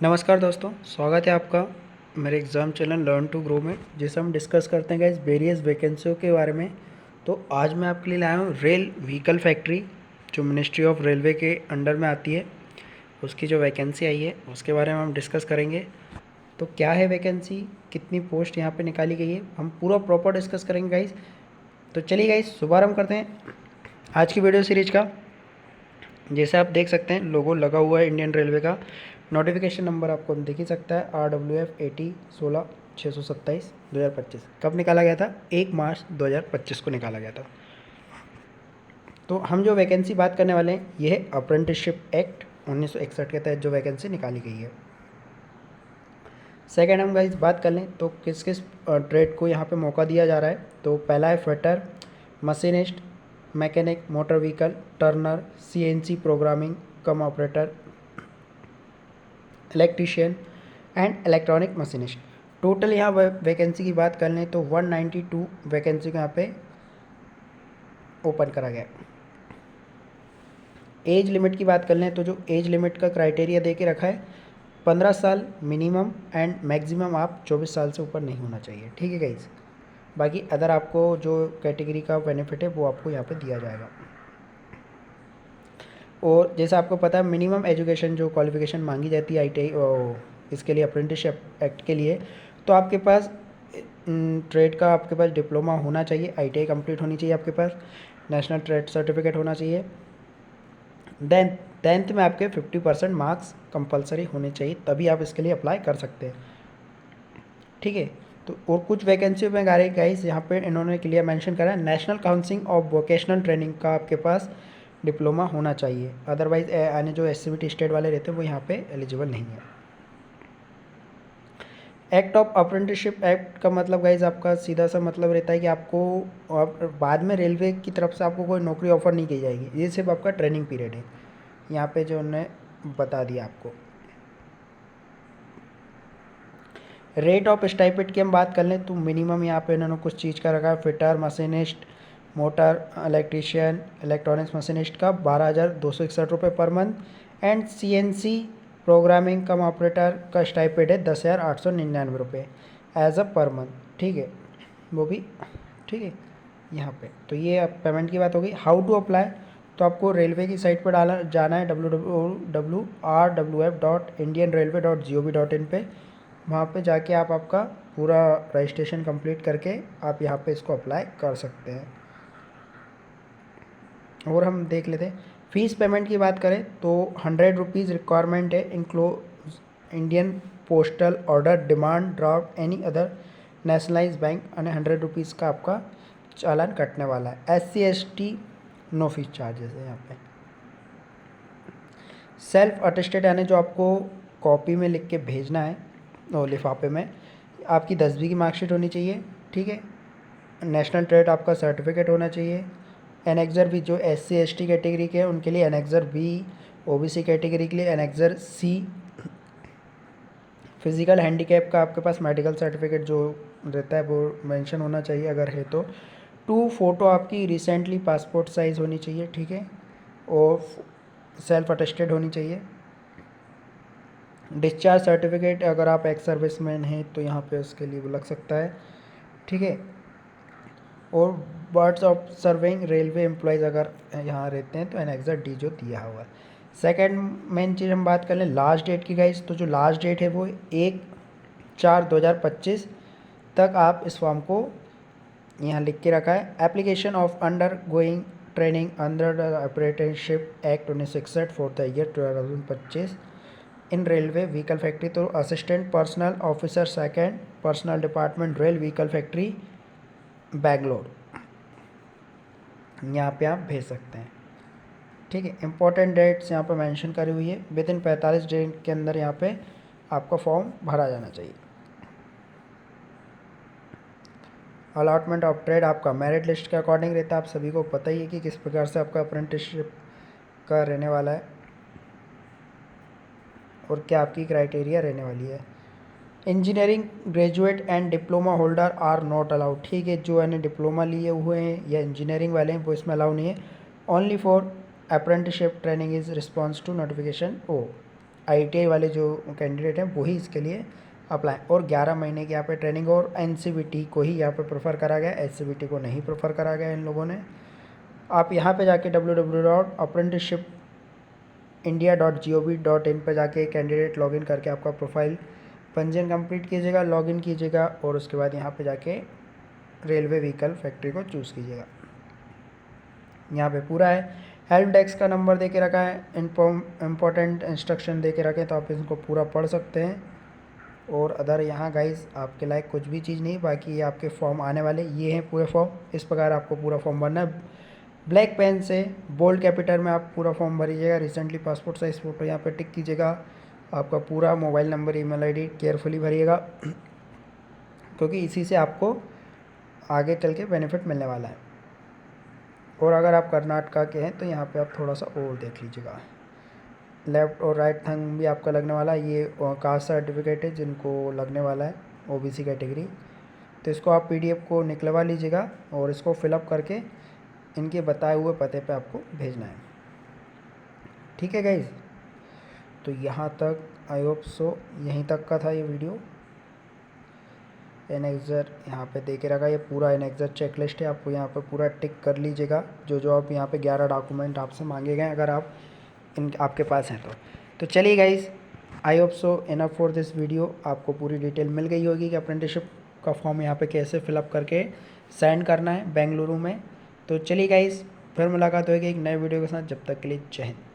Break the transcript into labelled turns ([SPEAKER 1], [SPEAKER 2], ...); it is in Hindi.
[SPEAKER 1] नमस्कार दोस्तों, स्वागत है आपका मेरे exam channel learn to grow में, जिसे हम डिस्कस करते हैं गाइस वेरियस वैकेंसियों के बारे में। तो आज मैं आपके लिए लाया हूँ रेल व्हीकल फैक्ट्री, जो मिनिस्ट्री ऑफ रेलवे के अंडर में आती है। उसकी जो वैकेंसी आई है उसके बारे में हम डिस्कस करेंगे। तो क्या है वैकेंसी, कितनी पोस्ट यहाँ पे निकाली गई है, हम पूरा प्रॉपर डिस्कस करेंगे गाइस। तो चलिए गाइस शुभारम्भ करते हैं आज की वीडियो सीरीज का। जैसे आप देख सकते हैं लोगो लगा हुआ है इंडियन रेलवे का। नोटिफिकेशन नंबर आपको दिख ही सकता है RWF 80 16 627 2025। कब निकाला गया था? 1 मार्च 2025 को निकाला गया था। तो हम जो वैकेंसी बात करने वाले हैं ये है अप्रेंटिसशिप एक्ट 1961 के तहत जो वैकेंसी निकाली गई है। सेकेंड हम गाइस बात कर लें तो किस किस ट्रेड को यहाँ पे मौका दिया जा रहा है। तो पहला है fitter, machinist, mechanic, motor vehicle, Turner, CNC programming come operator, electrician and electronic machinist. Total यहाँ वैकेंसी की बात कर लें तो 192 वैकेंसी को यहाँ पे ओपन करा गया। एज लिमिट की बात कर लें तो जो एज लिमिट का क्राइटेरिया दे के रखा है 15 साल मिनिमम एंड मैक्सिमम आप 24 साल से ऊपर नहीं होना चाहिए। ठीक है गाइज। बाकी अदर आपको जो कैटेगरी का बेनिफिट है वो आपको यहाँ पे दिया जाएगा। और जैसा आपको पता है मिनिमम एजुकेशन जो क्वालिफिकेशन मांगी जाती है ITI इसके लिए, अप्रेंटिसशिप एक्ट के लिए, तो आपके पास ट्रेड का आपके पास डिप्लोमा होना चाहिए, ITI कंप्लीट होनी चाहिए आपके पास, नेशनल ट्रेड सर्टिफिकेट होना चाहिए। देन 10th में आपके 50% मार्क्स कंपलसरी होने चाहिए, तभी आप इसके लिए अप्लाई कर सकते हैं। ठीक है। तो और कुछ वैकेंसी में गाइस यहाँ पे इन्होंने क्लियर मेंशन करा है, national council of vocational training का आपके पास डिप्लोमा होना चाहिए। अदरवाइज यानी जो SCVT स्टेट वाले रहते हैं वो यहाँ पे एलिजिबल नहीं है। एक्ट ऑफ अप्रेंटिसशिप एक्ट का मतलब गाइज आपका सीधा सा मतलब रहता है कि आपको बाद में रेलवे की तरफ से आपको कोई नौकरी ऑफर नहीं की जाएगी, ये सिर्फ आपका ट्रेनिंग पीरियड है। यहाँ पे जो उन्होंने बता दिया आपको। रेट ऑफ स्टाइपेंड की हम बात कर लें तो मिनिमम यहाँ पे इन्होंने कुछ चीज़ का रखा है। Fitter, machinist, motor electrician, electronics machinist का 12,261 रुपये per month and CNC programming come operator का स्टाइपेंड है 10,899 रुपये एज अ पर मंथ। ठीक है, वो भी ठीक है यहाँ पे। तो ये अब पेमेंट की बात हो गई। हाउ टू अप्लाई, तो आपको रेलवे की साइट पर डाला जाना है www.rwf.indianrailway.gov.in पे। वहाँ पे जाके आप आपका पूरा रजिस्ट्रेशन कंप्लीट करके आप यहाँ पे इसको अप्लाई कर सकते हैं। और हम देख लेते हैं फ़ीस पेमेंट की बात करें तो 100 रुपीज़ रिक्वायरमेंट है, include Indian postal order, demand draft, any other nationalise bank, और 100 रुपीज़ का आपका चालान कटने वाला है। SC ST no fees charges है यहाँ पे। सेल्फ अटेस्टेड यानी जो आपको कॉपी में लिख के भेजना है और लिफाफे में, आपकी 10वीं की मार्कशीट होनी चाहिए। ठीक है। नेशनल ट्रेड आपका सर्टिफिकेट होना चाहिए। एनेक्सर भी जो SC ST कैटेगरी के हैं उनके लिए एनेक्सर B, OBC कैटेगरी के लिए एनेक्सर C। फिज़िकल हैंडीकैप का आपके पास मेडिकल सर्टिफिकेट जो रहता है वो मेंशन होना चाहिए अगर है तो। 2 फ़ोटो आपकी रिसेंटली पासपोर्ट साइज़ होनी चाहिए। ठीक है। और सेल्फ अटेस्टेड होनी चाहिए। डिस्चार्ज सर्टिफिकेट अगर आप एक्स सर्विसमैन हैं तो यहाँ पे उसके लिए वो लग सकता है। ठीक है। और birds of serving railway employees अगर यहाँ रहते हैं तो एनेक्सर D जो दिया हुआ है। सेकेंड मेन चीज़ हम बात कर लें लास्ट डेट की गाइस, तो जो लास्ट डेट है वो 1/4/2025 तक आप इस फॉर्म को यहाँ लिख के रखा है। Application of undergoing training under the apprenticeship act 1961 for the year 2025 in railway vehicle factory, तो assistant personnel officer second personnel department rail vehicle factory Bangalore, यहाँ पे आप भेज सकते हैं। ठीक है। इंपॉर्टेंट डेट्स यहाँ पे मेंशन करी हुई है। विद इन 45 डेट के अंदर यहाँ पे आपका फॉर्म भरा जाना चाहिए। अलॉटमेंट ऑफ ट्रेड आपका मेरिट लिस्ट के अकॉर्डिंग रहता है। आप सभी को पता ही है कि किस प्रकार से आपका अप्रेंटिसशिप का रहने वाला है और क्या आपकी क्राइटेरिया रहने वाली है। Engineering graduate and diploma holder are not allowed. ठीक है, जो है डिप्लोमा लिए हुए हैं या इंजीनियरिंग वाले हैं वो इसमें अलाउ नहीं है। Only for apprenticeship training is response to notification ओ। ITI वाले जो कैंडिडेट हैं वही इसके लिए अप्लाई, और 11 महीने की यहाँ पे ट्रेनिंग, और NCVT को ही यहाँ पे प्रेफर करा गया, SCVT को नहीं प्रेफर करा गया इन लोगों ने। आप यहाँ पे जाके www.apprenticeshipindia.gov.in पे जाके कैंडिडेट लॉगिन करके आपका प्रोफाइल पंजीयन कंप्लीट कीजिएगा, लॉगिन कीजिएगा, और उसके बाद यहाँ पे जाके रेलवे व्हीकल फैक्ट्री को चूज़ कीजिएगा। यहाँ पे पूरा है, हेल्प डेस्क का नंबर दे के रखा है, इम्पोर्टेंट इंस्ट्रक्शन दे के रखे, तो आप इनको पूरा पढ़ सकते हैं। और अदर यहाँ गाइस आपके लायक कुछ भी चीज़ नहीं, बाकी ये आपके फॉर्म आने वाले ये हैं पूरे फॉर्म। इस प्रकार आपको पूरा फॉर्म भरना है, ब्लैक पेन से बोल्ड कैपिटल में आप पूरा फॉर्म भरीजिएगा। रिसेंटली पासपोर्ट साइज़ फ़ोटो यहाँ पे टिक कीजिएगा, आपका पूरा mobile number, email ID carefully भरिएगा, क्योंकि इसी से आपको आगे चल के बेनिफिट मिलने वाला है। और अगर आप कर्नाटका के हैं तो यहाँ पे आप थोड़ा सा और देख लीजिएगा, लेफ़्ट और राइट थंब भी आपका लगने वाला है। ये कास्ट सर्टिफिकेट है जिनको लगने वाला है, OBC कैटेगरी, तो इसको आप PDF को निकलवा लीजिएगा और इसको फिलअप करके इनके बताए हुए पते पे आपको भेजना है। ठीक है गाइज, तो यहाँ तक आई होप सो यहीं तक का था ये वीडियो। एनेक्सर यहाँ पे दे के रखा, ये पूरा एनेक्सर चेकलिस्ट है, आपको यहाँ पे पूरा टिक कर लीजिएगा जो जो आप यहाँ पे 11 डॉक्यूमेंट आपसे मांगे गए अगर आप आपके पास हैं तो चलिए guys, I hope so enough for this video. आपको पूरी डिटेल मिल गई होगी कि अप्रेंटिसशिप का फॉर्म यहाँ पे कैसे फिलअप करके सेंड करना है बेंगलुरु में। तो चलिए गाइज, फिर मुलाकात होगी एक नए वीडियो के साथ, जब तक के लिए जय हिंद।